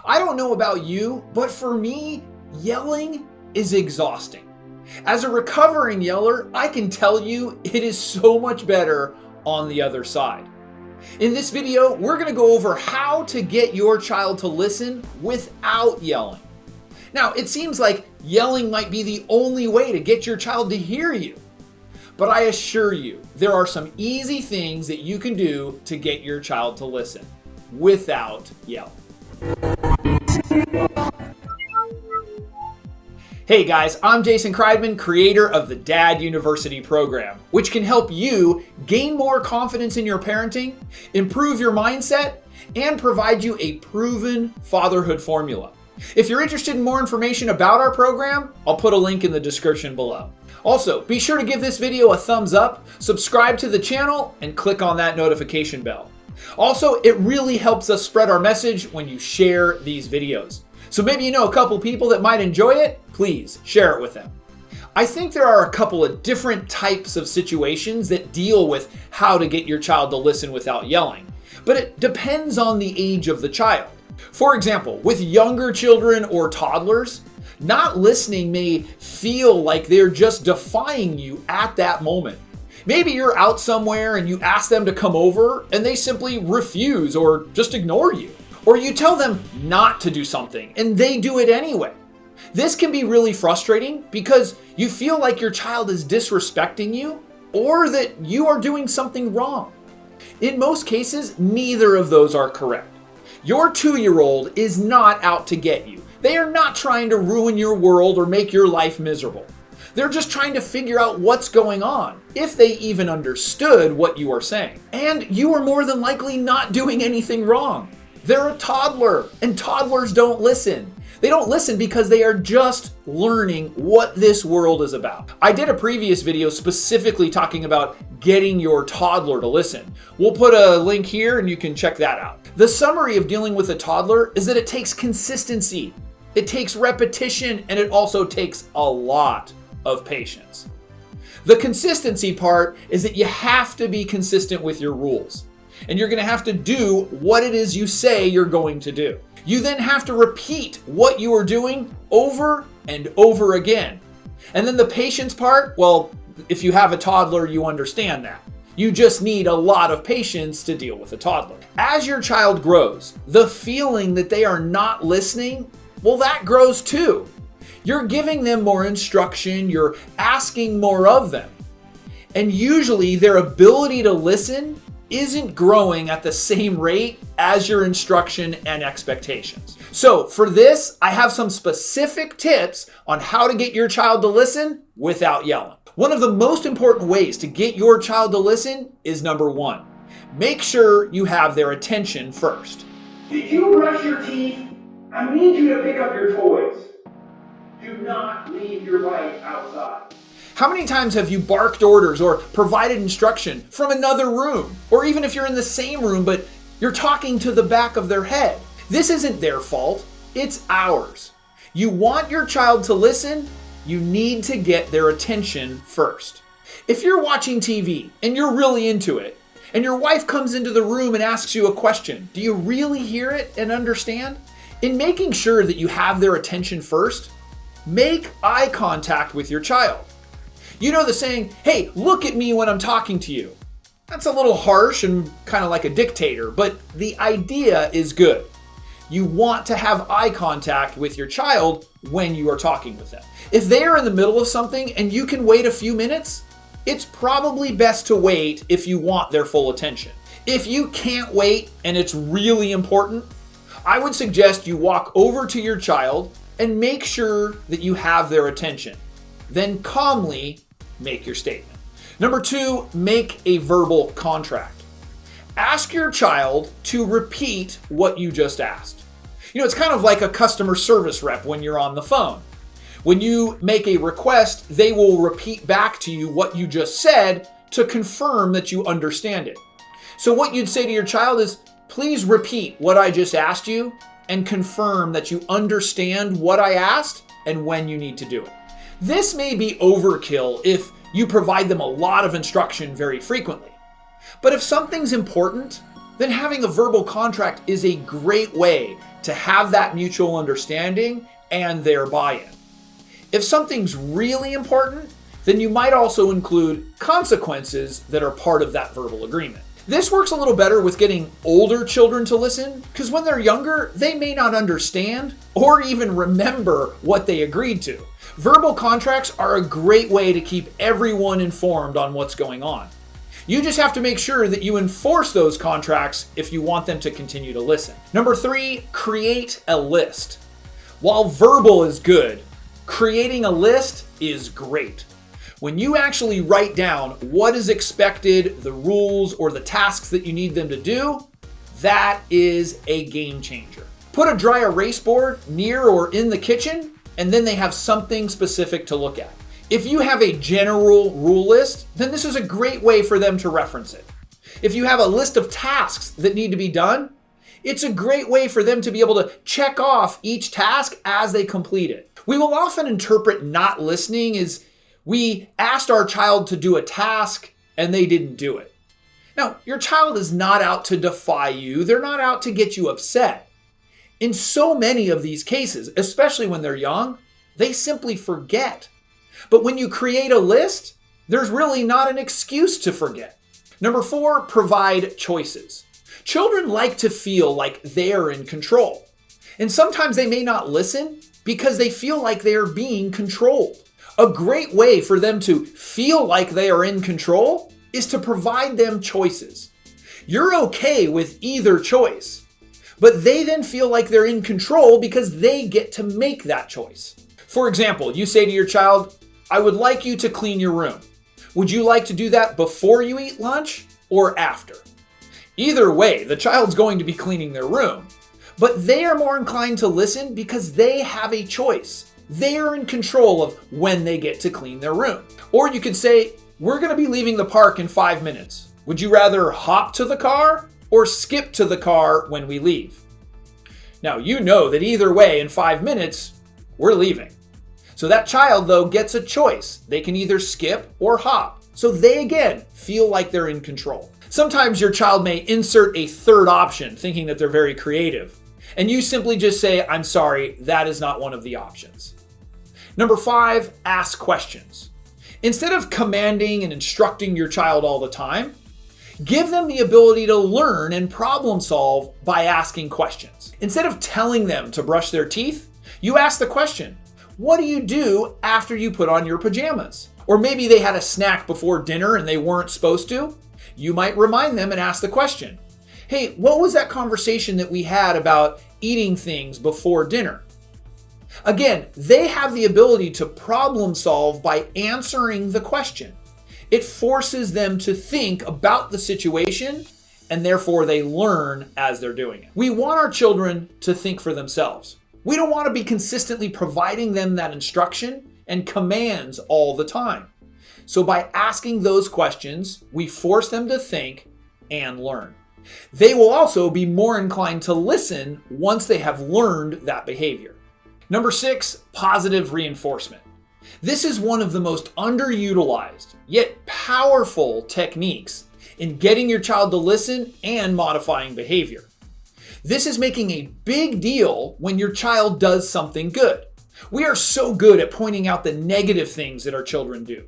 I don't know about you, but for me, yelling is exhausting. As a recovering yeller, I can tell you it is so much better on the other side. In this video, we're going to go over how to get your child to listen without yelling. Now, it seems like yelling might be the only way to get your child to hear you. But I assure you, there are some easy things that you can do to get your child to listen without yelling. Hey guys, I'm Jason Kreidman, creator of the Dad University program, which can help you gain more confidence in your parenting, improve your mindset, and provide you a proven fatherhood formula. If you're interested in more information about our program, I'll put a link in the description below. Also, be sure to give this video a thumbs up, subscribe to the channel, and click on that notification bell. Also, it really helps us spread our message when you share these videos. So maybe you know a couple people that might enjoy it, please share it with them. I think there are a couple of different types of situations that deal with how to get your child to listen without yelling, but it depends on the age of the child. For example, with younger children or toddlers, not listening may feel like they're just defying you at that moment. Maybe you're out somewhere and you ask them to come over and they simply refuse or just ignore you. Or you tell them not to do something and they do it anyway. This can be really frustrating because you feel like your child is disrespecting you or that you are doing something wrong. In most cases, neither of those are correct. Your 2-year-old is not out to get you. They are not trying to ruin your world or make your life miserable. They're just trying to figure out what's going on, if they even understood what you are saying. And you are more than likely not doing anything wrong. They're a toddler, and toddlers don't listen. They don't listen because they are just learning what this world is about. I did a previous video specifically talking about getting your toddler to listen. We'll put a link here and you can check that out. The summary of dealing with a toddler is that it takes consistency, it takes repetition, and it also takes a lot of patience. The consistency part is that you have to be consistent with your rules. And you're going to have to do what it is you say you're going to do. You then have to repeat what you are doing over and over again. And then the patience part, well, if you have a toddler, you understand that. You just need a lot of patience to deal with a toddler. As your child grows, the feeling that they are not listening, well, that grows too. You're giving them more instruction, you're asking more of them. And usually their ability to listen isn't growing at the same rate as your instruction and expectations. So for this, I have some specific tips on how to get your child to listen without yelling. One of the most important ways to get your child to listen is number 1, make sure you have their attention first. Did you brush your teeth? I need you to pick up your toys. Do not leave your bike outside. How many times have you barked orders or provided instruction from another room? Or even if you're in the same room, but you're talking to the back of their head. This isn't their fault, it's ours. You want your child to listen, you need to get their attention first. If you're watching TV and you're really into it, and your wife comes into the room and asks you a question, do you really hear it and understand? In making sure that you have their attention first, make eye contact with your child. You know the saying, hey, look at me when I'm talking to you. That's a little harsh and kind of like a dictator, but the idea is good. You want to have eye contact with your child when you are talking with them. If they are in the middle of something and you can wait a few minutes, it's probably best to wait if you want their full attention. If you can't wait and it's really important, I would suggest you walk over to your child and make sure that you have their attention. Then calmly make your statement. Number 2, make a verbal contract. Ask your child to repeat what you just asked. You know, it's kind of like a customer service rep when you're on the phone. When you make a request, they will repeat back to you what you just said to confirm that you understand it. So what you'd say to your child is, please repeat what I just asked you and confirm that you understand what I asked and when you need to do it. This may be overkill if you provide them a lot of instruction very frequently. But if something's important, then having a verbal contract is a great way to have that mutual understanding and their buy-in. If something's really important, then you might also include consequences that are part of that verbal agreement. This works a little better with getting older children to listen, because when they're younger, they may not understand or even remember what they agreed to. Verbal contracts are a great way to keep everyone informed on what's going on. You just have to make sure that you enforce those contracts if you want them to continue to listen. Number 3, create a list. While verbal is good, creating a list is great. When you actually write down what is expected, the rules, or the tasks that you need them to do, that is a game changer. Put a dry erase board near or in the kitchen, and then they have something specific to look at. If you have a general rule list, then this is a great way for them to reference it. If you have a list of tasks that need to be done, it's a great way for them to be able to check off each task as they complete it. We will often interpret not listening as we asked our child to do a task and they didn't do it. Now, your child is not out to defy you. They're not out to get you upset. In so many of these cases, especially when they're young, they simply forget. But when you create a list, there's really not an excuse to forget. Number 4, provide choices. Children like to feel like they're in control. And sometimes they may not listen because they feel like they are being controlled. A great way for them to feel like they are in control is to provide them choices. You're okay with either choice, but they then feel like they're in control because they get to make that choice. For example, you say to your child, "I would like you to clean your room. Would you like to do that before you eat lunch or after?" Either way, the child's going to be cleaning their room, but they are more inclined to listen because they have a choice. They are in control of when they get to clean their room. Or you could say, "We're going to be leaving the park in 5 minutes. Would you rather hop to the car or skip to the car when we leave?" Now, you know that either way, in 5 minutes, we're leaving. So that child, though, gets a choice. They can either skip or hop. So they, again, feel like they're in control. Sometimes your child may insert a third option, thinking that they're very creative. And you simply just say, "I'm sorry, that is not one of the options." Number 5, ask questions. Instead of commanding and instructing your child all the time, give them the ability to learn and problem solve by asking questions. Instead of telling them to brush their teeth, you ask the question, "What do you do after you put on your pajamas?" Or maybe they had a snack before dinner and they weren't supposed to. You might remind them and ask the question, "Hey, what was that conversation that we had about eating things before dinner?" Again, they have the ability to problem solve by answering the question. It forces them to think about the situation, and therefore they learn as they're doing it. We want our children to think for themselves. We don't want to be consistently providing them that instruction and commands all the time. So by asking those questions, we force them to think and learn. They will also be more inclined to listen once they have learned that behavior. Number 6, positive reinforcement. This is one of the most underutilized, yet powerful techniques in getting your child to listen and modifying behavior. This is making a big deal when your child does something good. We are so good at pointing out the negative things that our children do.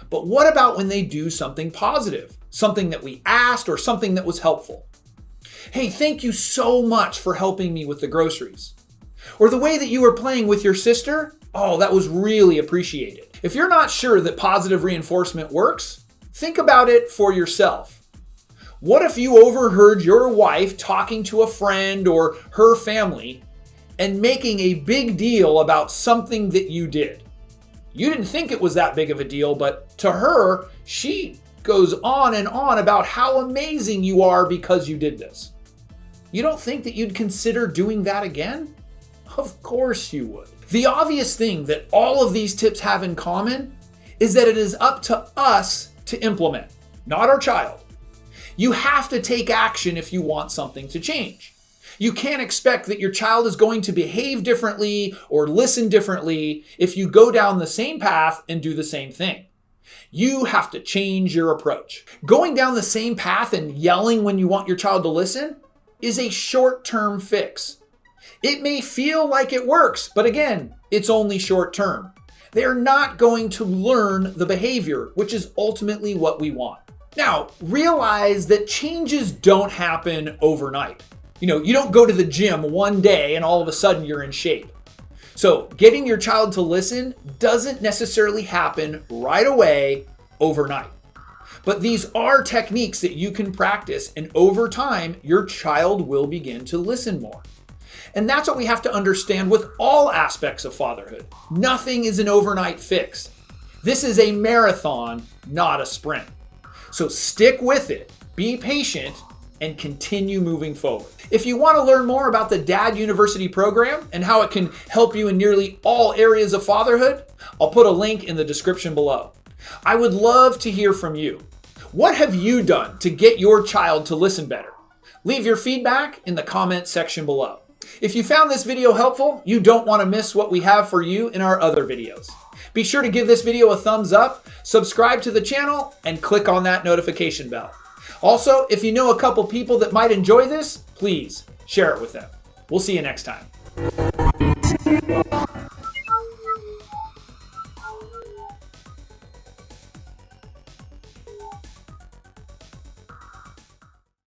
But what about when they do something positive? Something that we asked or something that was helpful? "Hey, thank you so much for helping me with the groceries." Or "The way that you were playing with your sister, oh, that was really appreciated." If you're not sure that positive reinforcement works, think about it for yourself. What if you overheard your wife talking to a friend or her family and making a big deal about something that you did? You didn't think it was that big of a deal, but to her, she goes on and on about how amazing you are because you did this. You don't think that you'd consider doing that again? Of course you would. The obvious thing that all of these tips have in common is that it is up to us to implement, not our child. You have to take action if you want something to change. You can't expect that your child is going to behave differently or listen differently if you go down the same path and do the same thing. You have to change your approach. Going down the same path and yelling when you want your child to listen is a short-term fix. It may feel like it works, but again, it's only short term. They're not going to learn the behavior, which is ultimately what we want. Now, realize that changes don't happen overnight. You don't go to the gym one day and all of a sudden you're in shape. So getting your child to listen doesn't necessarily happen right away overnight. But these are techniques that you can practice, and over time, your child will begin to listen more. And that's what we have to understand with all aspects of fatherhood. Nothing is an overnight fix. This is a marathon, not a sprint. So stick with it, be patient, and continue moving forward. If you want to learn more about the Dad University program and how it can help you in nearly all areas of fatherhood, I'll put a link in the description below. I would love to hear from you. What have you done to get your child to listen better? Leave your feedback in the comment section below. If you found this video helpful, you don't want to miss what we have for you in our other videos. Be sure to give this video a thumbs up, subscribe to the channel, and click on that notification bell. Also, if you know a couple people that might enjoy this, please share it with them. We'll see you next time.